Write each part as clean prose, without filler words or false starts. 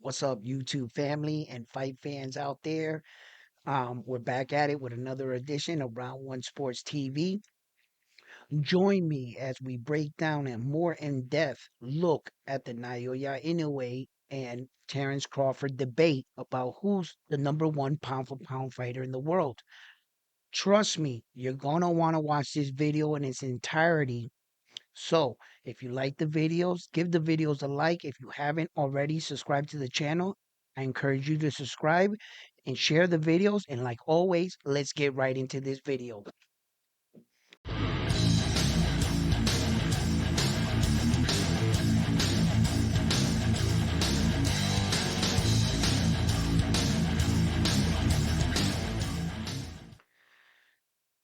What's up, YouTube family and fight fans out there? We're back at it with another edition of Round One Sports TV. Join me as we break down a more in-depth look at the Naoya and Terrence Crawford debate about who's the number one pound-for-pound fighter in the world. Trust me, you're gonna want to watch this video in its entirety. So, if you like the videos, give the videos a like. If you haven't already subscribed to the channel, I encourage you to subscribe and share the videos. And like always, let's get right into this video.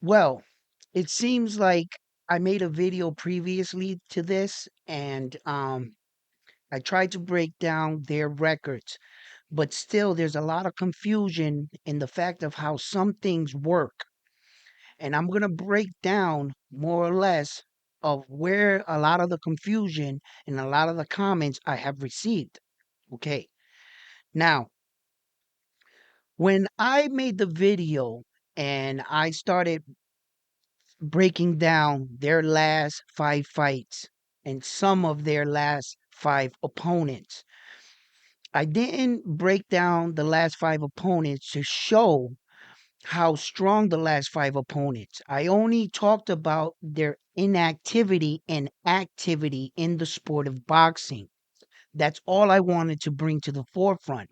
Well, it seems like I made a video previously to this and I tried to break down their records, but still there's a lot of confusion in the fact of how some things work. And I'm going to break down more or less of where a lot of the confusion and a lot of the comments I have received. Okay. Now, when I made the video and I started breaking down their last five fights and some of their last five opponents, I didn't break down the last five opponents to show how strong the last five opponents. I only talked about their inactivity and activity in the sport of boxing. That's all I wanted to bring to the forefront.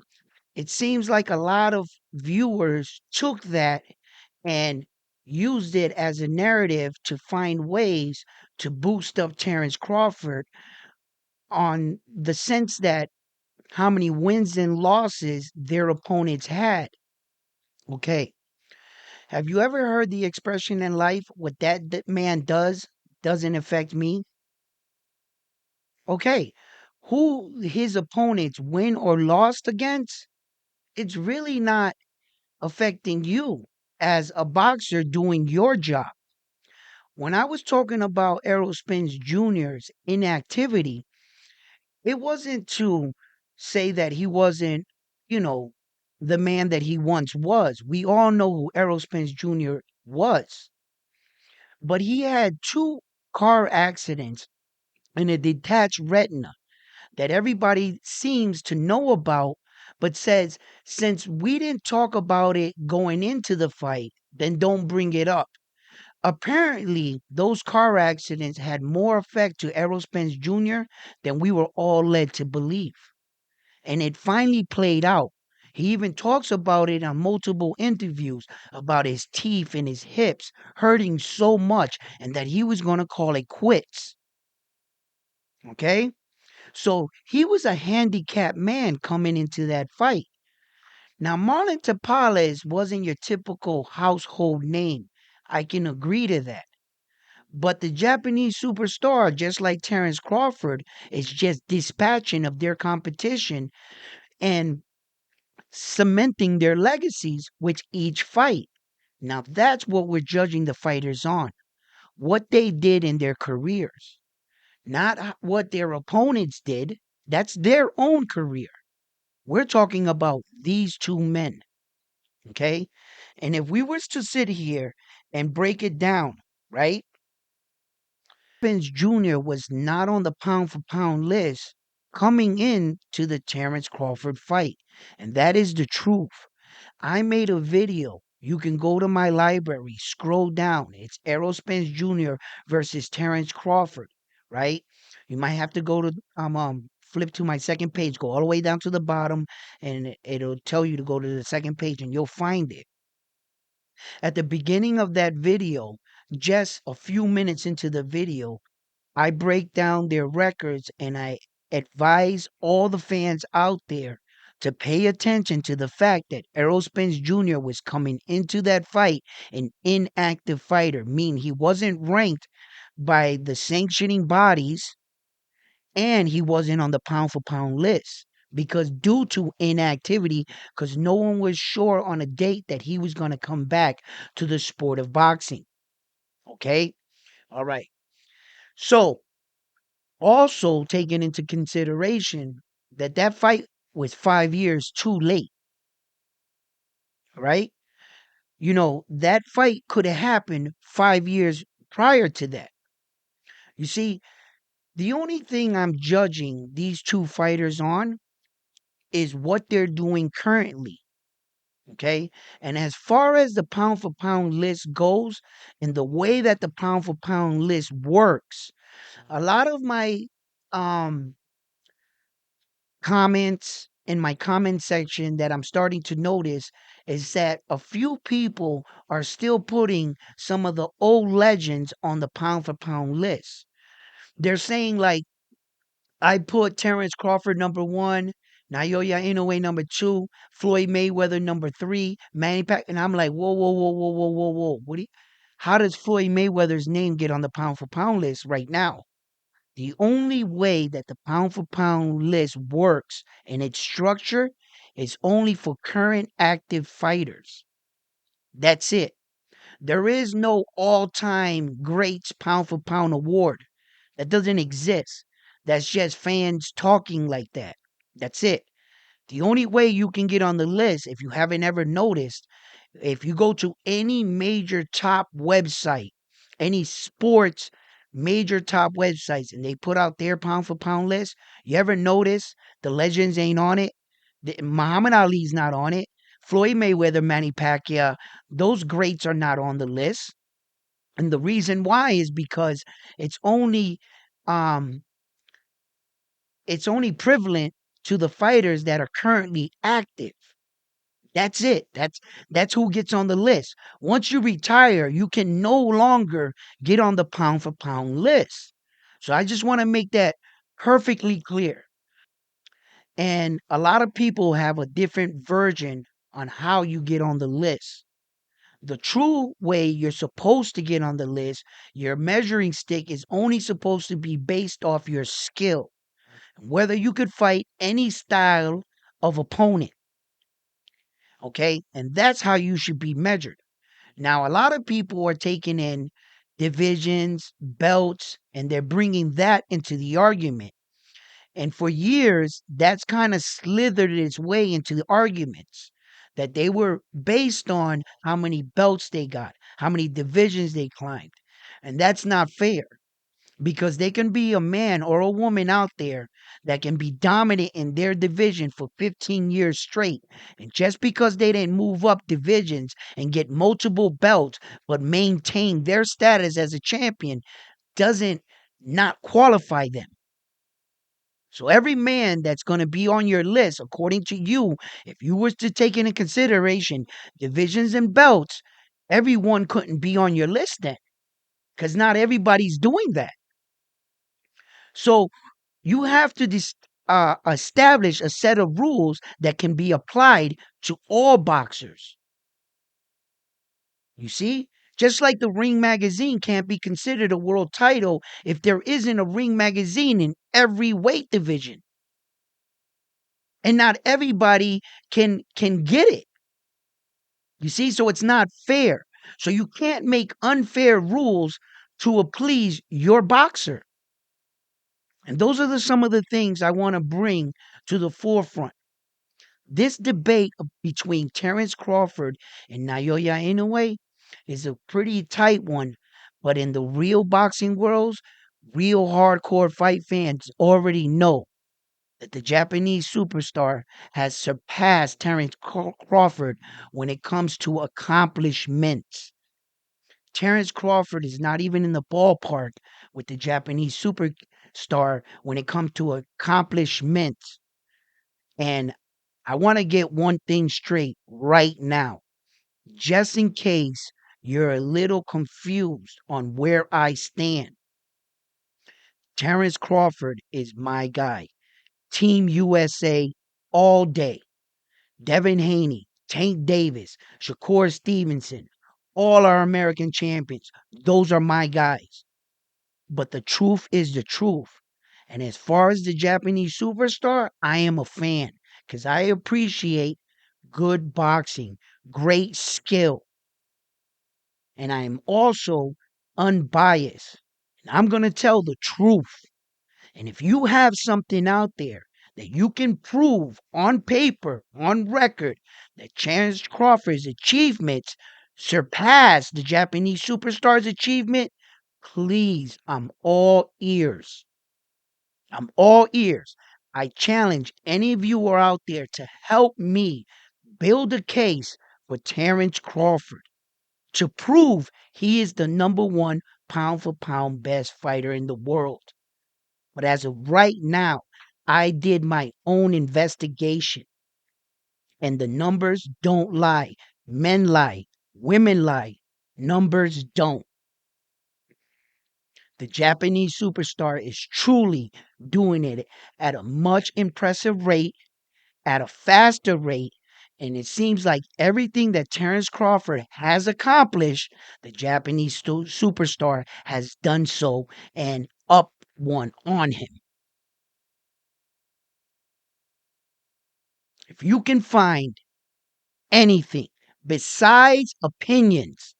It seems like a lot of viewers took that and used it as a narrative to find ways to boost up Terrence Crawford on the sense that how many wins and losses their opponents had. Okay. Have you ever heard the expression in life, what man does doesn't affect me? Okay. Who his opponents win or lost against, it's really not affecting you as a boxer doing your job. When I was talking about Errol Spence Jr.'s inactivity, it wasn't to say that he wasn't, you know, the man that he once was. We all know who Errol Spence Jr. was. But he had two car accidents and a detached retina that everybody seems to know about, but says, since we didn't talk about it going into the fight, then don't bring it up. Apparently, those car accidents had more effect to Errol Spence Jr. than we were all led to believe. And it finally played out. He even talks about it on multiple interviews about his teeth and his hips hurting so much and that he was going to call it quits. Okay? So he was a handicapped man coming into that fight. Now, Marlon Tapales wasn't your typical household name. I can agree to that. But the Japanese superstar, just like Terrence Crawford, is just dispatching of their competition and cementing their legacies with each fight. Now, that's what we're judging the fighters on, what they did in their careers, not what their opponents did. That's their own career. We're talking about these two men, okay? And if we was to sit here and break it down, right? Spence Jr. was not on the pound for pound list coming in to the Terrence Crawford fight. And that is the truth. I made a video. You can go to my library, scroll down. It's Errol Spence Jr. versus Terrence Crawford, right? You might have to go to flip to my second page, go all the way down to the bottom, and it'll tell you to go to the second page and you'll find it. At the beginning of that video, just a few minutes into the video, I break down their records and I advise all the fans out there to pay attention to the fact that Errol Spence Jr. was coming into that fight an inactive fighter, meaning he wasn't ranked by the sanctioning bodies and he wasn't on the pound for pound list because due to inactivity, because no one was sure on a date that he was going to come back to the sport of boxing. Okay? All right. So, also taking into consideration that that fight was 5 years too late, right? That fight could have happened 5 years prior to that. You see, the only thing I'm judging these two fighters on is what they're doing currently. Okay. And as far as the pound for pound list goes and the way that the pound for pound list works, a lot of my um comments in my comment section that I'm starting to notice is that a few people are still putting some of the old legends on the pound for pound list. They're saying like I put Terrence Crawford number one, Naoya Inoue number two, Floyd Mayweather number three, Manny Pac, and I'm like, whoa, whoa, whoa, whoa, whoa, whoa, whoa. How does Floyd Mayweather's name get on the pound for pound list right now? The only way that the pound for pound list works and its structure is only for current active fighters. That's it. There is no all time greats pound for pound award. That doesn't exist. That's just fans talking like that. That's it. The only way you can get on the list, if you haven't ever noticed, if you go to any major top website, any sports major top websites, and they put out their pound for pound list, you ever notice the legends ain't on it? Muhammad Ali's not on it. Floyd Mayweather, Manny Pacquiao, those greats are not on the list. And the reason why is because it's only um it's only prevalent to the fighters that are currently active. That's it. That's who gets on the list. Once you retire, you can no longer get on the pound for pound list. So I just want to make that perfectly clear. And a lot of people have a different version on how you get on the list. The true way you're supposed to get on the list, your measuring stick is only supposed to be based off your skill, whether you could fight any style of opponent. Okay. And that's how you should be measured. Now, a lot of people are taking in divisions, belts, and they're bringing that into the argument. And for years, that's kind of slithered its way into the arguments that they were based on how many belts they got, how many divisions they climbed. And that's not fair because they can be a man or a woman out there that can be dominant in their division for 15 years straight. And just because they didn't move up divisions and get multiple belts, but maintain their status as a champion, doesn't not qualify them. So every man that's going to be on your list, according to you, if you was to take into consideration divisions and belts, everyone couldn't be on your list then, because not everybody's doing that. So you have to establish a set of rules that can be applied to all boxers. You see? Just like the Ring magazine can't be considered a world title if there isn't a Ring magazine in every weight division. And not everybody can get it. You see? So it's not fair. So you can't make unfair rules to please your boxer. And those are some of the things I want to bring to the forefront. This debate between Terrence Crawford and Naoya Inoue is a pretty tight one, but in the real boxing worlds, real hardcore fight fans already know that the Japanese superstar has surpassed Terrence Crawford when it comes to accomplishments. Terrence Crawford is not even in the ballpark with the Japanese superstar when it comes to accomplishments. And I want to get one thing straight right now, just in case you're a little confused on where I stand. Terrence Crawford is my guy. Team USA all day. Devin Haney, Tank Davis, Shakur Stevenson, all our American champions. Those are my guys. But the truth is the truth. And as far as the Japanese superstar, I am a fan because I appreciate good boxing, great skill. And I am also unbiased. And I'm going to tell the truth. And if you have something out there that you can prove on paper, on record, that Terrence Crawford's achievements surpass the Japanese superstar's achievement, please, I'm all ears. I'm all ears. I challenge any of you who are out there to help me build a case for Terrence Crawford to prove he is the number one pound for pound best fighter in the world. But as of right now, I did my own investigation and the numbers don't lie. Men lie, women lie, numbers don't. The Japanese superstar is truly doing it at a much impressive rate, at a faster rate, and it seems like everything that Terrence Crawford has accomplished, the Japanese superstar has done so and up one on him. If you can find anything besides opinions,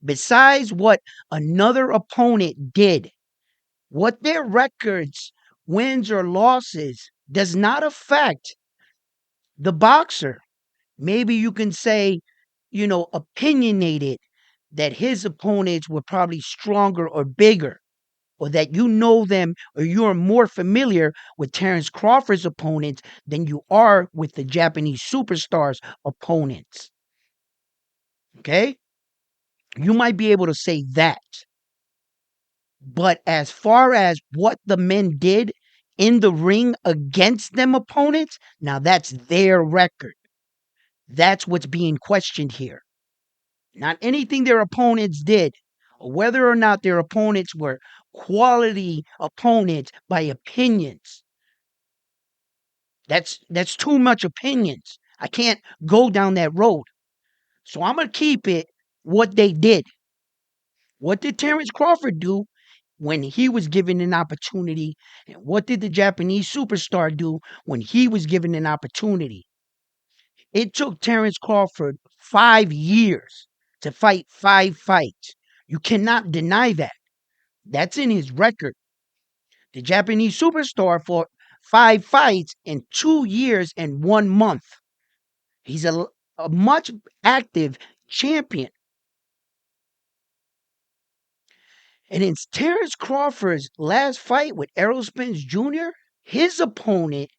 besides what another opponent did, what their records, wins or losses, does not affect the boxer. Maybe you can say, opinionated that his opponents were probably stronger or bigger, or that you know them or you're more familiar with Terrence Crawford's opponents than you are with the Japanese superstars' opponents. Okay? You might be able to say that. But as far as what the men did in the ring against them opponents, now that's their record. That's what's being questioned here. Not anything their opponents did, or whether or not their opponents were quality opponents by opinions. That's too much opinions. I can't go down that road. So I'm gonna keep it what they did. What did Terrence Crawford do when he was given an opportunity? And what did the Japanese superstar do when he was given an opportunity? It took Terrence Crawford 5 years to fight 5 fights. You cannot deny that. That's in his record. The Japanese superstar fought 5 fights in 2 years and 1 month. He's a much active champion. And in Terrence Crawford's last fight with Errol Spence Jr., his opponent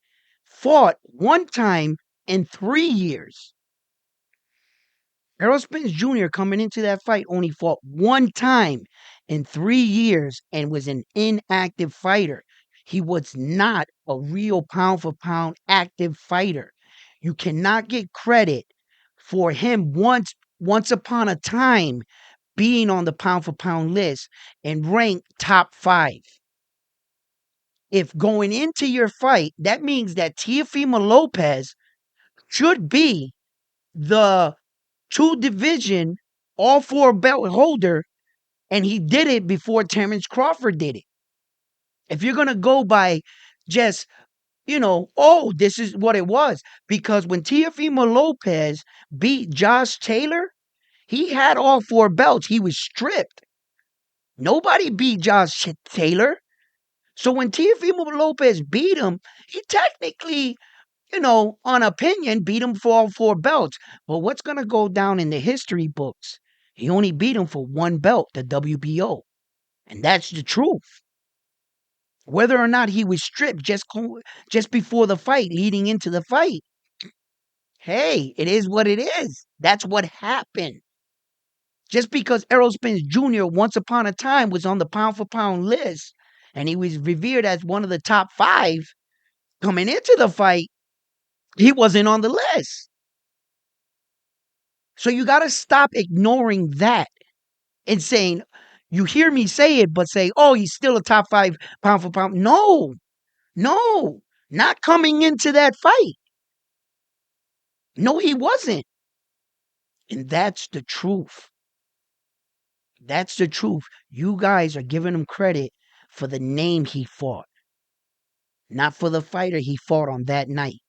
fought one time in 3 years. Errol Spence Jr. coming into that fight only fought one time in 3 years and was an inactive fighter. He was not a real pound for pound active fighter. You cannot get credit for him once upon a time being on the pound for pound list and ranked top 5. If going into your fight, that means that Teofimo Lopez should be the two division, all four belt holder, and he did it before Terrence Crawford did it. If you're going to go by just, this is what it was. Because when Teofimo Lopez beat Josh Taylor, he had all four belts. He was stripped. Nobody beat Josh Taylor. So when Teofimo Lopez beat him, he technically, on opinion, beat him for all four belts. But what's going to go down in the history books? He only beat him for one belt, the WBO. And that's the truth. Whether or not he was stripped just before the fight, leading into the fight, hey, it is what it is. That's what happened. Just because Errol Spence Jr. once upon a time was on the pound for pound list and he was revered as one of the top 5 coming into the fight, he wasn't on the list. So you got to stop ignoring that and saying, you hear me say it, but say, oh, he's still a top 5 pound for pound. No, not coming into that fight. No, he wasn't. And that's the truth. That's the truth. You guys are giving him credit for the name he fought, not for the fighter he fought on that night.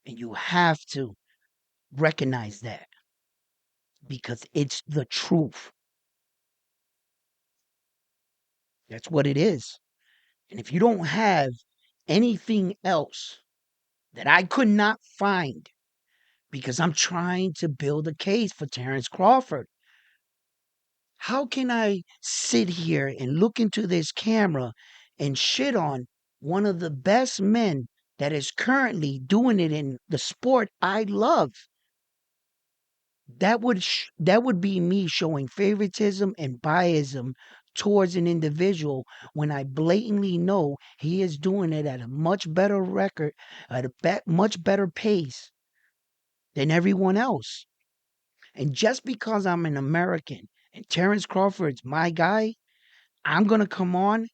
And you have to recognize that because it's the truth. That's what it is. And if you don't have anything else that I could not find because I'm trying to build a case for Terrence Crawford. How can I sit here and look into this camera and shit on one of the best men that is currently doing it in the sport I love? That would be me showing favoritism and biasm towards an individual when I blatantly know he is doing it at a much better record, at a much better pace than everyone else. And just because I'm an American and Terrence Crawford's my guy, I'm gonna come on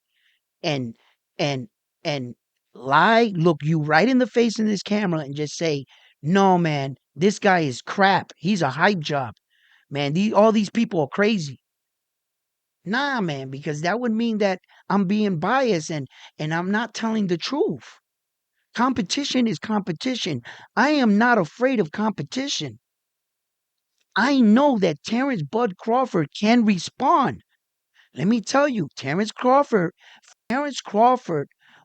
and and and lie, look you right in the face in this camera and just say, no man, this guy is crap. He's a hype job. Man, all these people are crazy. Nah, man, because that would mean that I'm being biased and I'm not telling the truth. Competition is competition. I am not afraid of competition. I know that Terrence Crawford can respond. Let me tell you, Terrence Crawford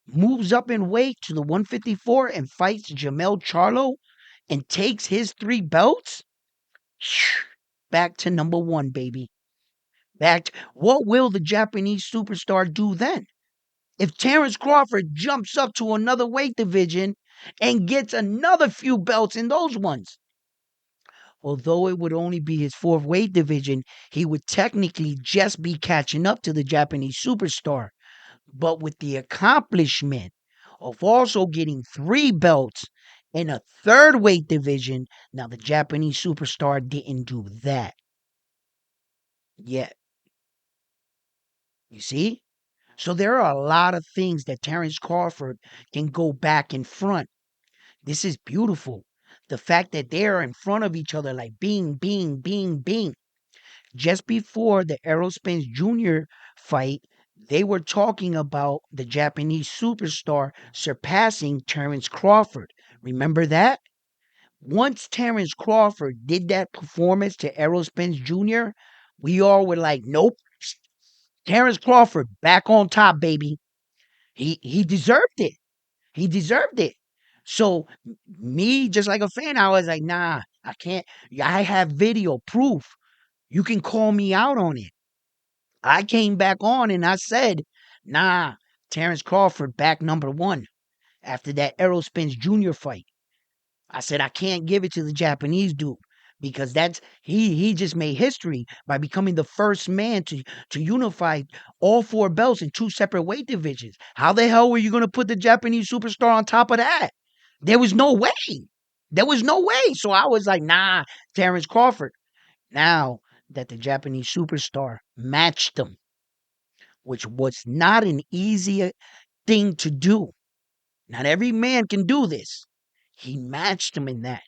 moves up in weight to the 154 and fights Jamel Charlo and takes his 3 belts. Back to number one, baby. What will the Japanese superstar do then? If Terrence Crawford jumps up to another weight division and gets another few belts in those ones, although it would only be his fourth weight division, he would technically just be catching up to the Japanese superstar. But with the accomplishment of also getting 3 belts in a third weight division, now the Japanese superstar didn't do that yet. You see? So there are a lot of things that Terrence Crawford can go back in front. This is beautiful. The fact that they're in front of each other like bing, bing, bing, bing. Just before the Errol Spence Jr. fight, they were talking about the Japanese superstar surpassing Terrence Crawford. Remember that? Once Terrence Crawford did that performance to Errol Spence Jr., we all were like, nope, Terrence Crawford back on top, baby. He deserved it. He deserved it. So me, just like a fan, I was like, nah, I can't. I have video proof. You can call me out on it. I came back on and I said, nah, Terrence Crawford back number one after that Errol Spence Jr. fight. I said I can't give it to the Japanese dude because he just made history by becoming the first man to unify all 4 belts in 2 separate weight divisions. How the hell were you going to put the Japanese superstar on top of that? There was no way. There was no way. So I was like, nah, Terrence Crawford. Now that the Japanese superstar matched him, which was not an easy thing to do. Not every man can do this. He matched him in that.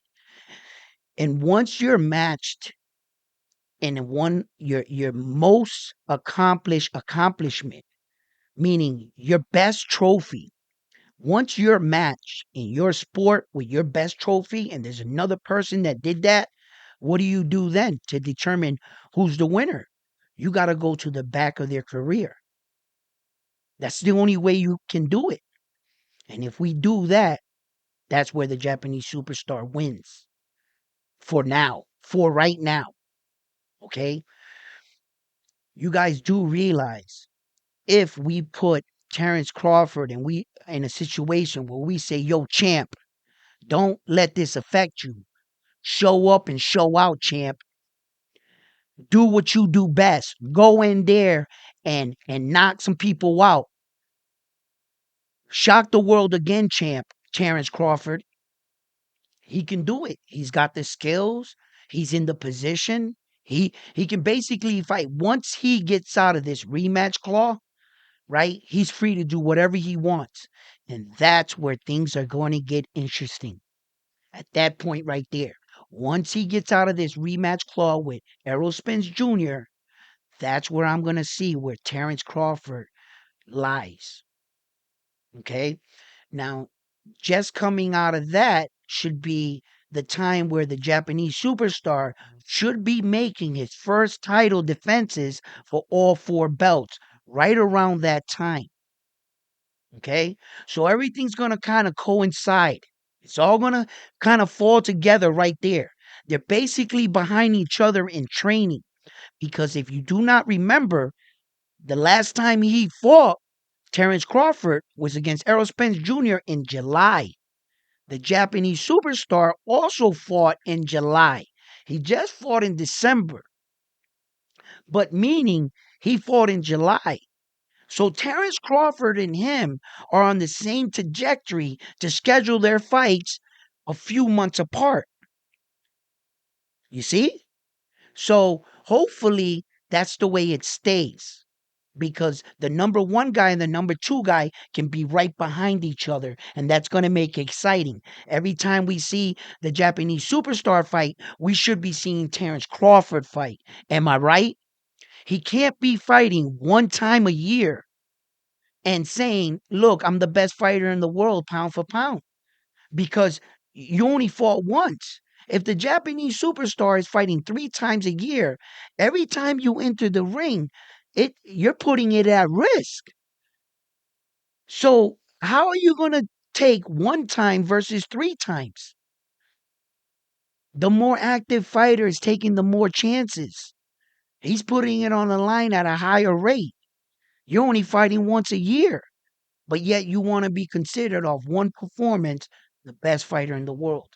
And once you're matched in your most accomplished accomplishment, meaning your best trophy, once you're matched in your sport with your best trophy and there's another person that did that, what do you do then to determine who's the winner? You got to go to the back of their career. That's the only way you can do it. And if we do that, that's where the Japanese superstar wins. For now, for right now. Okay? You guys do realize if we put Terrence Crawford and we in a situation where we say, yo, champ, don't let this affect you. Show up and show out, champ. Do what you do best. Go in there and knock some people out. Shock the world again, champ, Terrence Crawford. He can do it. He's got the skills. He's in the position. He can basically fight. Once he gets out of this rematch claw, right? He's free to do whatever he wants. And that's where things are going to get interesting. At that point right there. Once he gets out of this rematch claw with Errol Spence Jr., that's where I'm going to see where Terrence Crawford lies. Okay? Now, just coming out of that should be the time where the Japanese superstar should be making his first title defenses for all 4 belts, right around that time. Okay. So everything's going to kind of coincide. It's all going to kind of fall together right there. They're basically behind each other in training because if you do not remember, the last time he fought Terrence Crawford was against Errol Spence Jr. in July. The Japanese superstar also fought in July. He just fought in December, but meaning he fought in July. So Terrence Crawford and him are on the same trajectory to schedule their fights a few months apart. You see? So hopefully that's the way it stays because the number one guy and the number two guy can be right behind each other. And that's going to make it exciting. Every time we see the Japanese superstar fight, we should be seeing Terrence Crawford fight. Am I right? He can't be fighting one time a year and saying, look, I'm the best fighter in the world, pound for pound, because you only fought once. If the Japanese superstar is fighting 3 times a year, every time you enter the ring, you're putting it at risk. So how are you going to take one time versus 3 times? The more active fighter is taking the more chances. He's putting it on the line at a higher rate. You're only fighting once a year, but yet you want to be considered off one performance the best fighter in the world.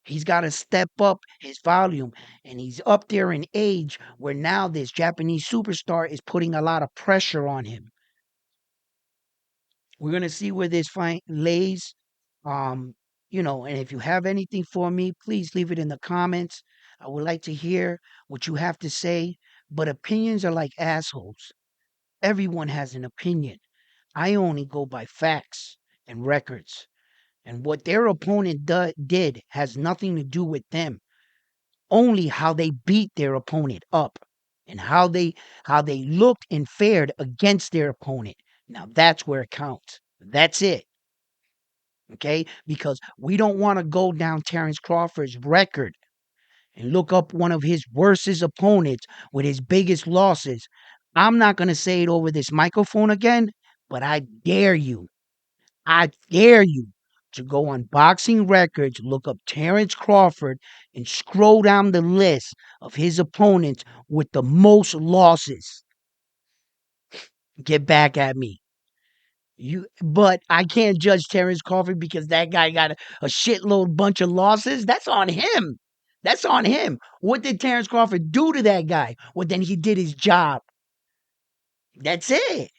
He's got to step up his volume, and he's up there in age where now this Japanese superstar is putting a lot of pressure on him. We're gonna see where this fight lays. Um, and if you have anything for me, please leave it in the comments. I would like to hear what you have to say. But opinions are like assholes. Everyone has an opinion. I only go by facts and records. And what their opponent did has nothing to do with them. Only how they beat their opponent up and how they looked and fared against their opponent. Now that's where it counts. That's it. Okay? Because we don't want to go down Terrence Crawford's record and look up one of his worstest opponents with his biggest losses. I'm not going to say it over this microphone again, but I dare you to go on boxing records, look up Terrence Crawford, and scroll down the list of his opponents with the most losses. Get back at me. But I can't judge Terrence Crawford because that guy got a shitload bunch of losses. That's on him. That's on him. What did Terrence Crawford do to that guy? Well, then he did his job. That's it.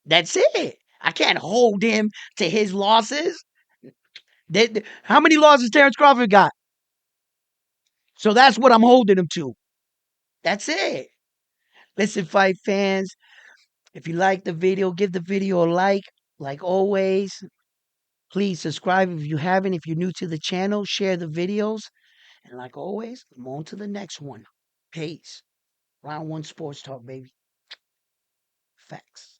That's it. I can't hold him to his losses. How many losses Terrence Crawford got? So that's what I'm holding him to. That's it. Listen, fight fans, if you like the video, give the video a like. Like always, please subscribe if you haven't. If you're new to the channel, share the videos. And like always, I'm on to the next one. Peace. Round one sports talk, baby. Facts.